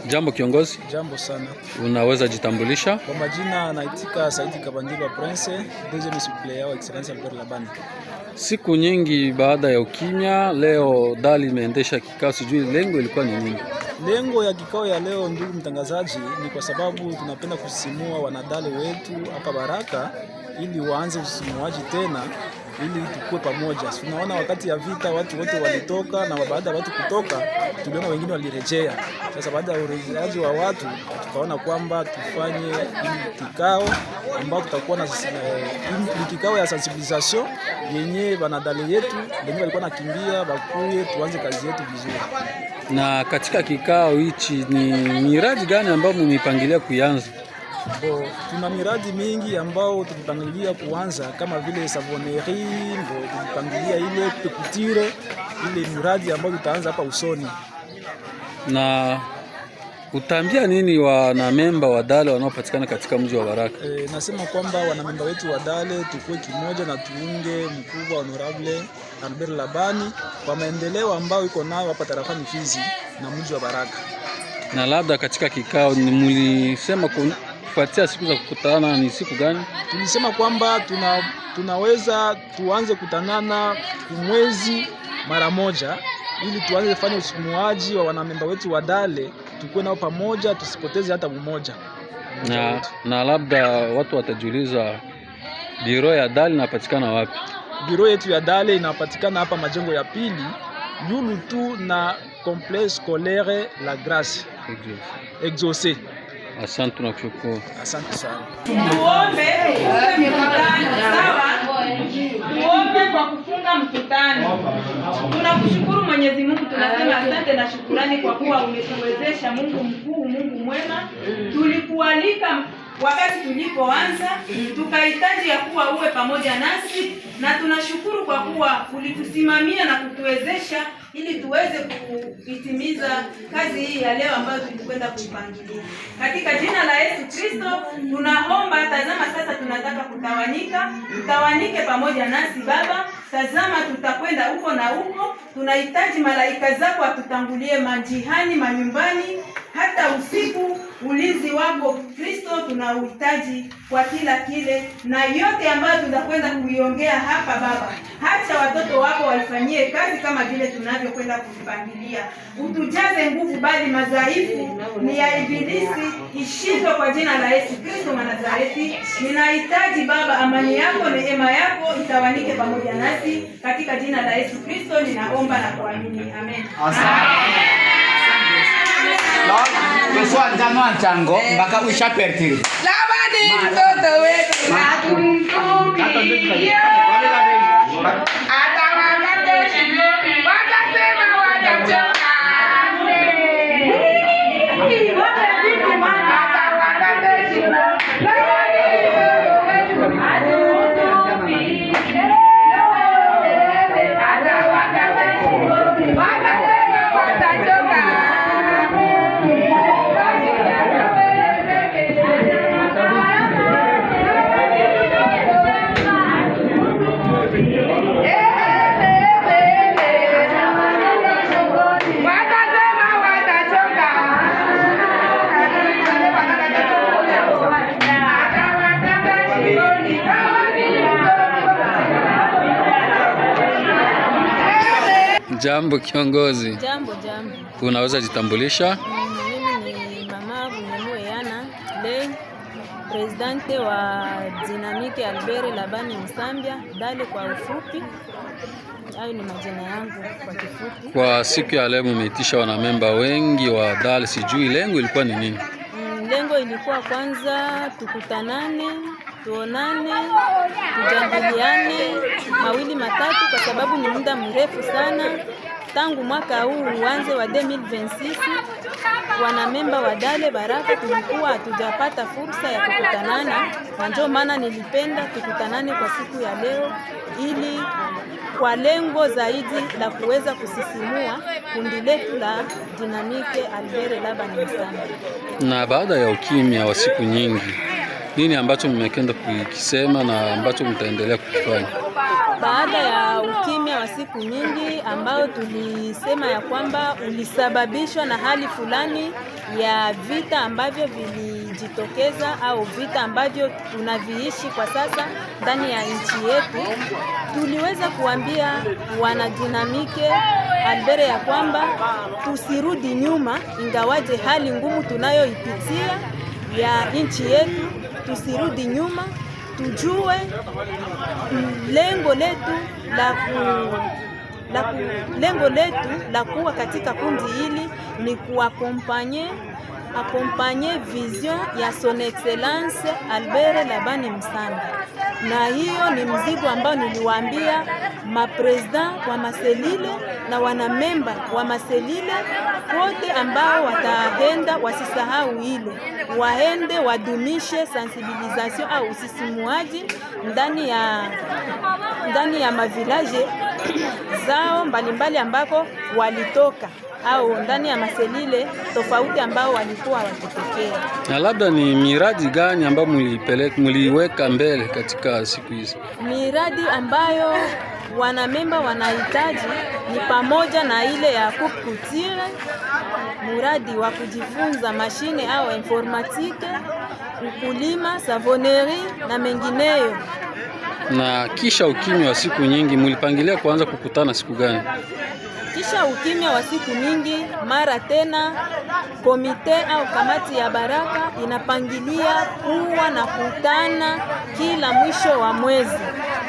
Jambo kiongozi. Jambo sana. Unaweza jitambulisha? Kwa majina naitika Saidi Kabandilwa Prince, deuxième suppléant wa Excellence Albert Labani. Siku nyingi baada ya ukimya, leo DAL imeendesha kikao, sijui lengo ilikuwa ni nini? Lengo ya kikao ya leo, ndugu mtangazaji, ni kwa sababu tunapenda kusisimua wanadale wetu hapa Baraka ili waanze usisimuaji tena, ili tukue pamoja. Tunaona wakati ya vita watu wote walitoka, na baada ya watu kutoka tuliona wengine walirejea. Sasa baada ya urejeaji wa watu tukaona kwamba tufanye kikao ambao tutakuwa na kikao ya sensibilisation yenye wanadale yetu wenyewe walikuwa nakimbia bakuye tuanze kazi yetu vizuri. Na katika kikao hichi ni miradi gani ambayo mmepangilia kuanza? Tuna miradi mingi ambao tulipangilia kuanza kama vile savonnerie, tulipangilia ile pekutire, ile miradi ambayo tutaanza hapa usoni. Na utaambia nini wanamemba wa DAL wanaopatikana katika mji wa Baraka? Nasema kwamba wanamemba wetu wa DAL tukue kimoja na tuunge mkubwa Honorable Albert Labani kwa maendeleo ambayo iko nayo hapa tarafani Fizi na mji wa Baraka. Na labda katika kikao mlisema kufuatia siku za kukutana ni siku gani? Tulisema kwamba tunaweza tuanze kutanana kumwezi mara moja ili tuanze kufanya usumuaji wa wanamemba wetu wa DAL, tukue nao pamoja, tusipoteze hata mmoja. Na labda watu watajiuliza biro ya DAL inapatikana wapi? Biro yetu ya DAL inapatikana hapa majengo ya pili yulu tu na complexe scolaire La Grace Exaucé. Asante, tunakushukuru. Asante sana. Tuombe mkutano, sawa? Tuombe kwa kufunga mkutano. Tunakushukuru Mwenyezi Mungu, tunasema asante na shukrani kwa kuwa umetuwezesha. Mungu mkuu, Mungu mwema. Tulikualika wakati tulipoanza, tukahitaji ya kuwa uwe pamoja nasi, na tunashukuru kwa kuwa ulitusimamia na kutuwezesha ili tuweze kuitimiza kazi hii ya leo ambayo tulikwenda kuipangilia. Katika jina la Yesu Kristo tunaomba. Tazama sasa tunataka kutawanyika, tutawanike pamoja nasi Baba. Tazama tutakwenda huko na huko, tunahitaji malaika zako atutangulie majihani, manyumbani, hata usiku. Ulinzi wako Kristo tunauhitaji kwa kila kile na yote ambayo tutakwenda kuiongea hapa Baba. Hata watoto wako waifanyie kazi kama vile tunavyokwenda kuipangilia. Utujaze nguvu, bali madhaifu ni ya ibilisi ishindwe kwa jina la Yesu Kristo wa Nazareti. Ninahitaji Baba amani yako, neema yako itawanike pamoja nasi katika jina la Yesu Kristo ninaomba na kuamini. Amen. Keswa njano anchango mpaka ushapertiri. Labani mtoto wetu na tumtumikie. Hata wakati wakasema watachoka. Jambo kiongozi. Jambo. Unaweza jitambulisha? Mimi ni mama Bunyemuyana, le presidente wa Dynamique Albert Labani Msambia, DAL kwa ufupi. Hayo ni majina yangu kwa kifupi. Kwa siku ya leo mmeitisha wanamemba wengi wa DAL, sijui lengo ilikuwa ni nini? Lengo ilikuwa kwanza tukutanane, tuonane, tujadiliane mawili matatu, kwa sababu ni muda mrefu sana tangu mwaka huu uanze wa 2026 wanamemba wa DAL Baraka tulikuwa hatujapata fursa ya kukutanana, na ndio maana nilipenda tukutanane kwa siku ya leo, ili kwa lengo zaidi la kuweza kusisimua kundi letu la Dynamique Albert Labani Msambia. Na baada ya ukimya wa siku nyingi, nini ambacho mmekenda kukisema na ambacho mtaendelea kukifanya? Baada ya ukimya wa siku nyingi ambao tulisema ya kwamba ulisababishwa na hali fulani ya vita ambavyo vilijitokeza au vita ambavyo tunaviishi kwa sasa ndani ya nchi yetu. Tuliweza kuambia wanadinamike Albert ya kwamba tusirudi nyuma, ingawaje hali ngumu tunayoipitia ya nchi yetu, tusirudi nyuma, tujue lengo letu la kuwa katika kundi hili ni kuakompanye vision ya Son Excellence Albert Labani Msanda, na hiyo ni mzigo ambao niliwaambia mapresident wa maselile na wanamemba wa maselile wote ambao wataenda wasisahau ile, waende wadumishe sensibilisation au usisimuaji ndani ya mavilaje zao mbalimbali ambako walitoka au ndani ya maselile tofauti ambao walikuwa wakitokea. Na labda ni miradi gani ambayo mliweka mbele katika siku hizi? Miradi ambayo wanamemba wanahitaji ni pamoja na ile ya kukutire, muradi wa kujifunza mashine au informatike, ukulima, savonnerie na mengineyo. Na kisha ukimya wa siku nyingi, mlipangilia kuanza kukutana siku gani? Kisha ukimya wa siku nyingi, mara tena komite au kamati ya baraka inapangilia kuwa na kutana kila mwisho wa mwezi.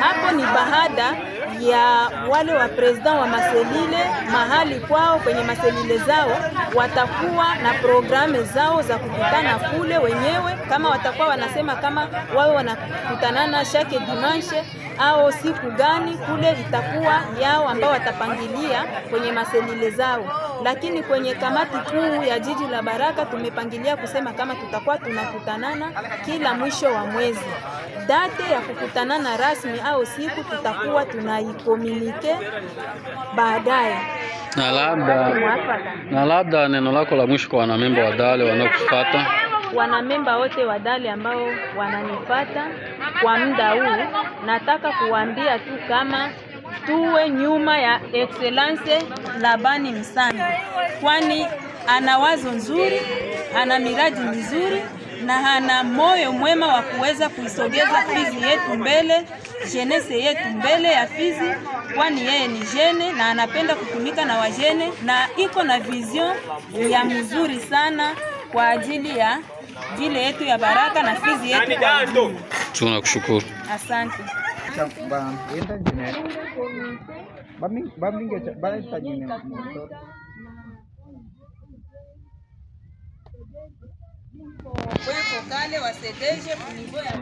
Hapo ni baada ya wale wa president wa maselile mahali kwao kwenye maselile zao watakuwa na programu zao za kukutana kule wenyewe, kama watakuwa wanasema kama wao wanakutanana chaque dimanche au siku gani, kule itakuwa yao ambao watapangilia kwenye maselile zao. Lakini kwenye kamati kuu ya jiji la Baraka tumepangilia kusema kama tutakuwa tunakutanana kila mwisho wa mwezi. Date ya kukutanana rasmi au siku tutakuwa tunaikomunike baadaye. Na labda neno lako la mwisho kwa wanamemba wa Dale wanaokufuata. Wanamemba wote wa Dale ambao wananifuata kwa muda huu, nataka kuambia tu kama tuwe nyuma ya Excellence Labani Msanda, kwani ana wazo nzuri, ana miradi mizuri na ana moyo mwema wa kuweza kuisogeza Fizi yetu mbele, jenese yetu mbele ya Fizi, kwani yeye ni jene na anapenda kutumika na wajene na iko na vision ya mzuri sana kwa ajili ya vile yetu ya Baraka na Fizi yetu kwa ujumla. Tunakushukuru. Asante. Kale wasedeje kunivo ya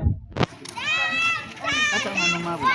hata mama wangu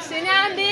Sinambi.